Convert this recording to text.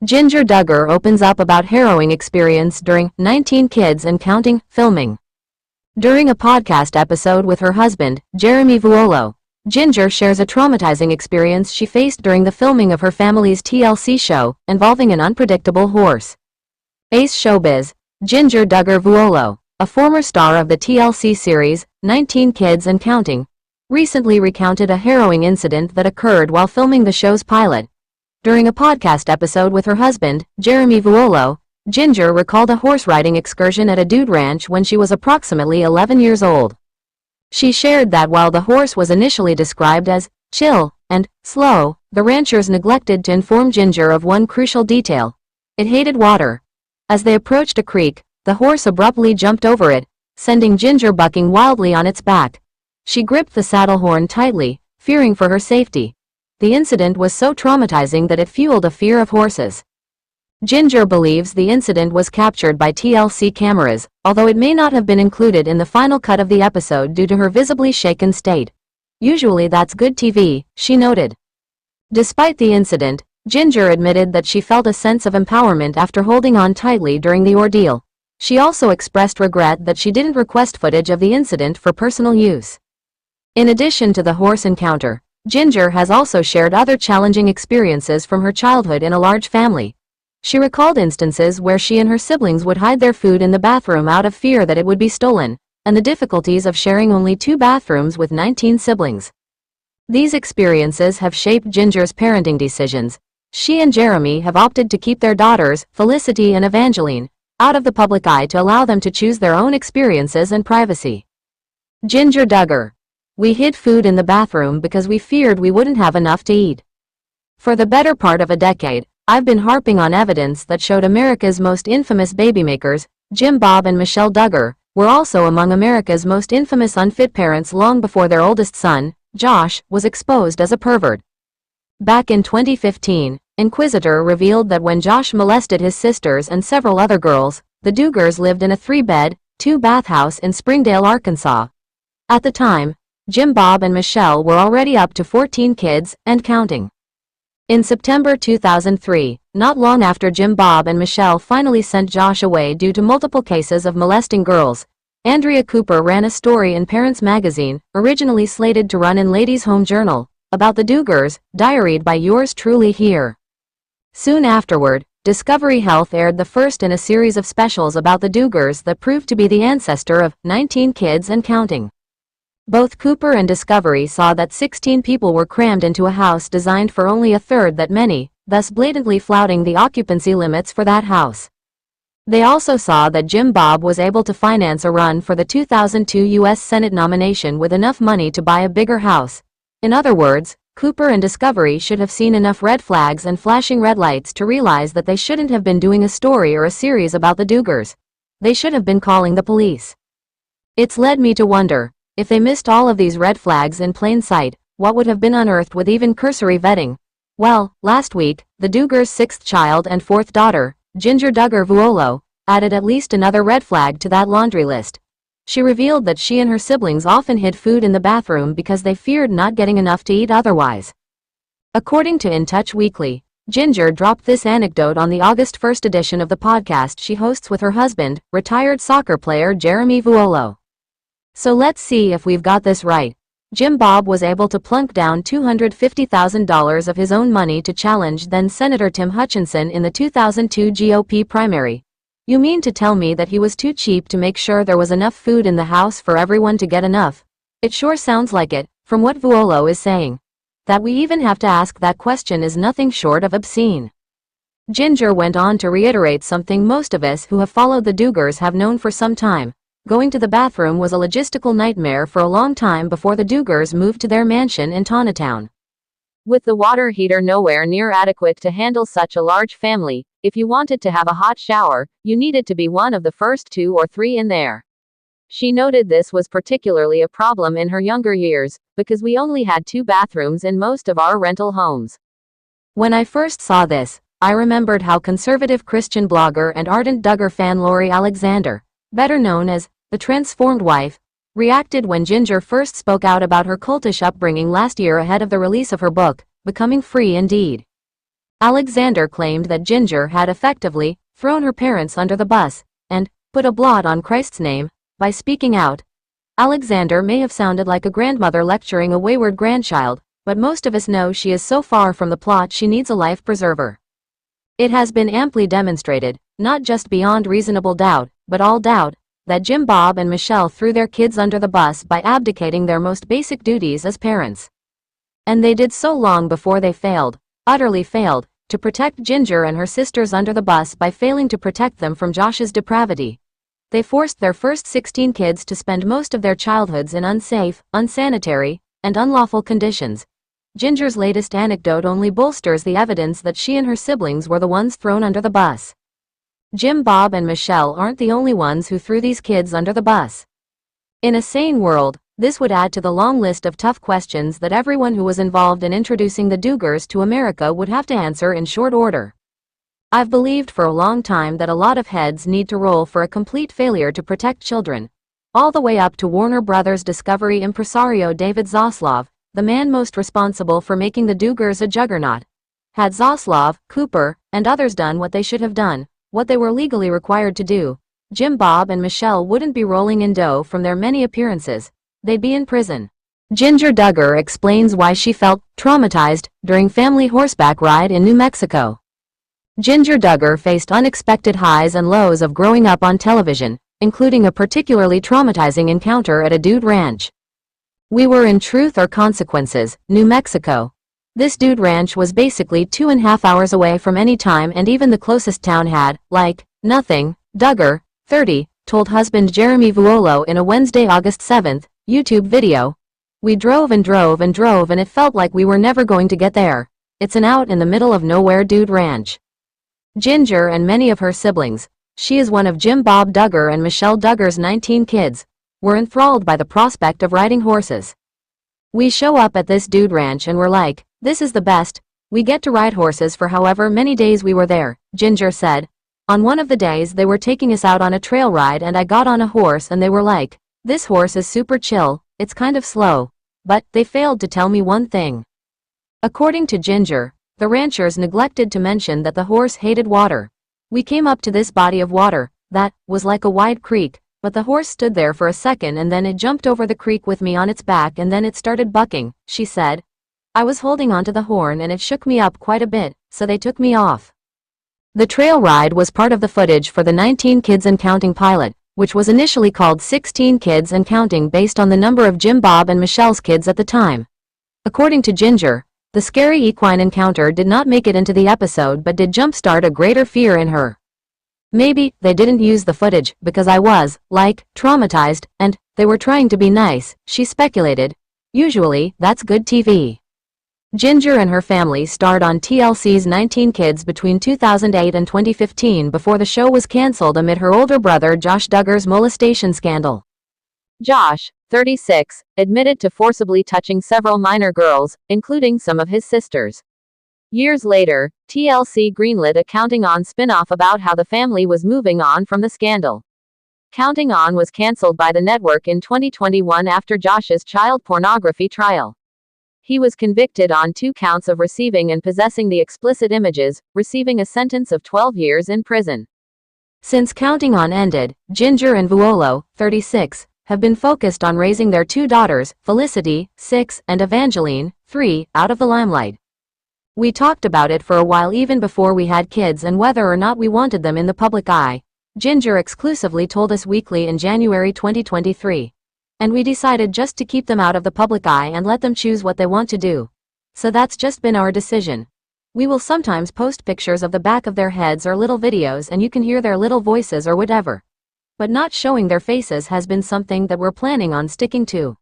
Jinger Duggar opens up about harrowing experience during 19 Kids and Counting filming. During a podcast episode with her husband, Jeremy Vuolo, Jinger shares a traumatizing experience she faced during the filming of her family's TLC show involving an unpredictable horse. AceShowbiz Jinger Duggar Vuolo, a former star of the TLC series 19 Kids and Counting, recently recounted a harrowing incident that occurred while filming the show's pilot. During a podcast episode with her husband, Jeremy Vuolo, Jinger recalled a horse riding excursion at a dude ranch when she was approximately 11 years old. She shared that while the horse was initially described as chill and slow, the ranchers neglected to inform Jinger of one crucial detail. It hated water. As they approached a creek, the horse abruptly jumped over it, sending Jinger bucking wildly on its back. She gripped the saddle horn tightly, fearing for her safety. The incident was so traumatizing that it fueled a fear of horses. Jinger believes the incident was captured by TLC cameras, although it may not have been included in the final cut of the episode due to her visibly shaken state. Usually that's good TV, she noted. Despite the incident, Jinger admitted that she felt a sense of empowerment after holding on tightly during the ordeal. She also expressed regret that she didn't request footage of the incident for personal use. In addition to the horse encounter, Jinger has also shared other challenging experiences from her childhood in a large family. She recalled instances where she and her siblings would hide their food in the bathroom out of fear that it would be stolen, and the difficulties of sharing only 2 bathrooms with 19 siblings. These experiences have shaped Jinger's parenting decisions. She and Jeremy have opted to keep their daughters, Felicity and Evangeline, out of the public eye to allow them to choose their own experiences and privacy. Jinger Duggar: "We hid food in the bathroom because we feared we wouldn't have enough to eat. For the better part of a decade, I've been harping on evidence that showed America's most infamous babymakers, Jim Bob and Michelle Duggar, were also among America's most infamous unfit parents long before their oldest son, Josh, was exposed as a pervert." Back in 2015, Inquisitor revealed that when Josh molested his sisters and several other girls, the Duggars lived in a 3-bed, 2-bath house in Springdale, Arkansas. At the time, Jim Bob and Michelle were already up to 14 kids and counting. In September 2003, not long after Jim Bob and Michelle finally sent Josh away due to multiple cases of molesting girls, Andrea Cooper ran a story in Parents magazine, originally slated to run in Ladies' Home Journal, about the Duggars, diaried by yours truly here. Soon afterward, Discovery Health aired the first in a series of specials about the Duggars that proved to be the ancestor of 19 Kids and Counting. Both Cooper and Discovery saw that 16 people were crammed into a house designed for only a third that many, thus blatantly flouting the occupancy limits for that house. They also saw that Jim Bob was able to finance a run for the 2002 U.S. Senate nomination with enough money to buy a bigger house. In other words, Cooper and Discovery should have seen enough red flags and flashing red lights to realize that they shouldn't have been doing a story or a series about the Duggars. They should have been calling the police. It's led me to wonder, if they missed all of these red flags in plain sight, what would have been unearthed with even cursory vetting? Well, last week, the Duggars' 6th child and 4th daughter, Jinger Duggar Vuolo, added at least another red flag to that laundry list. She revealed that she and her siblings often hid food in the bathroom because they feared not getting enough to eat otherwise. According to In Touch Weekly, Jinger dropped this anecdote on the August 1st edition of the podcast she hosts with her husband, retired soccer player Jeremy Vuolo. So let's see if we've got this right. Jim Bob was able to plunk down $250,000 of his own money to challenge then-Senator Tim Hutchinson in the 2002 GOP primary. You mean to tell me that he was too cheap to make sure there was enough food in the house for everyone to get enough? It sure sounds like it, from what Vuolo is saying. That we even have to ask that question is nothing short of obscene. Jinger went on to reiterate something most of us who have followed the Duggars have known for some time. Going to the bathroom was a logistical nightmare for a long time before the Duggars moved to their mansion in Town. With the water heater nowhere near adequate to handle such a large family, if you wanted to have a hot shower, you needed to be one of the first 2 or 3 in there. She noted this was particularly a problem in her younger years, because we only had 2 bathrooms in most of our rental homes. When I first saw this, I remembered how conservative Christian blogger and ardent Duggar fan Lori Alexander, better known as the Transformed Wife, reacted when Jinger first spoke out about her cultish upbringing last year ahead of the release of her book, Becoming Free Indeed. Alexander claimed that Jinger had effectively thrown her parents under the bus and put a blot on Christ's name by speaking out. Alexander may have sounded like a grandmother lecturing a wayward grandchild, but most of us know she is so far from the plot she needs a life preserver. It has been amply demonstrated, not just beyond reasonable doubt, but all doubt, that Jim Bob and Michelle threw their kids under the bus by abdicating their most basic duties as parents. And they did so long before they failed, utterly failed, to protect Jinger and her sisters under the bus by failing to protect them from Josh's depravity. They forced their first 16 kids to spend most of their childhoods in unsafe, unsanitary, and unlawful conditions. Ginger's latest anecdote only bolsters the evidence that she and her siblings were the ones thrown under the bus. Jim Bob and Michelle aren't the only ones who threw these kids under the bus. In a sane world, this would add to the long list of tough questions that everyone who was involved in introducing the Duggars to America would have to answer in short order. I've believed for a long time that a lot of heads need to roll for a complete failure to protect children. All the way up to Warner Brothers Discovery impresario David Zaslav, the man most responsible for making the Duggars a juggernaut. Had Zaslav, Cooper, and others done what they should have done, what they were legally required to do, Jim Bob and Michelle wouldn't be rolling in dough from their many appearances. They'd be in prison. Jinger Duggar explains why she felt traumatized during family horseback ride in New Mexico. Jinger Duggar faced unexpected highs and lows of growing up on television, including a particularly traumatizing encounter at a dude ranch. We were in Truth or Consequences, New Mexico. This dude ranch was basically 2.5 hours away from any time, and even the closest town had, like, nothing. Duggar, 30, told husband Jeremy Vuolo in a Wednesday, August 7, YouTube video. We drove and drove and drove and it felt like we were never going to get there. It's an out in the middle of nowhere dude ranch. Jinger and many of her siblings, she is one of Jim Bob Duggar and Michelle Duggar's 19 kids, were enthralled by the prospect of riding horses. We show up at this dude ranch and we're like, this is the best, we get to ride horses for however many days we were there, Jinger said. On one of the days they were taking us out on a trail ride and I got on a horse and they were like, this horse is super chill, it's kind of slow. But they failed to tell me one thing. According to Jinger, the ranchers neglected to mention that the horse hated water. We came up to this body of water that was like a wide creek, but the horse stood there for a second and then it jumped over the creek with me on its back and then it started bucking, she said. I was holding onto the horn and it shook me up quite a bit, so they took me off. The trail ride was part of the footage for the 19 Kids and Counting pilot, which was initially called 16 Kids and Counting based on the number of Jim Bob and Michelle's kids at the time. According to Jinger, the scary equine encounter did not make it into the episode but did jumpstart a greater fear in her. Maybe they didn't use the footage because I was, like, traumatized, and they were trying to be nice, she speculated. Usually, that's good TV. Jinger and her family starred on TLC's 19 Kids between 2008 and 2015 before the show was cancelled amid her older brother Josh Duggar's molestation scandal. Josh, 36, admitted to forcibly touching several minor girls, including some of his sisters. Years later, TLC greenlit a Counting On spin-off about how the family was moving on from the scandal. Counting On was cancelled by the network in 2021 after Josh's child pornography trial. He was convicted on 2 counts of receiving and possessing the explicit images, receiving a sentence of 12 years in prison. Since Counting On ended, Jinger and Vuolo, 36, have been focused on raising their 2 daughters, Felicity, 6, and Evangeline, 3, out of the limelight. We talked about it for a while even before we had kids and whether or not we wanted them in the public eye. Jinger exclusively told Us Weekly in January 2023. And we decided just to keep them out of the public eye and let them choose what they want to do. So that's just been our decision. We will sometimes post pictures of the back of their heads or little videos and you can hear their little voices or whatever. But not showing their faces has been something that we're planning on sticking to.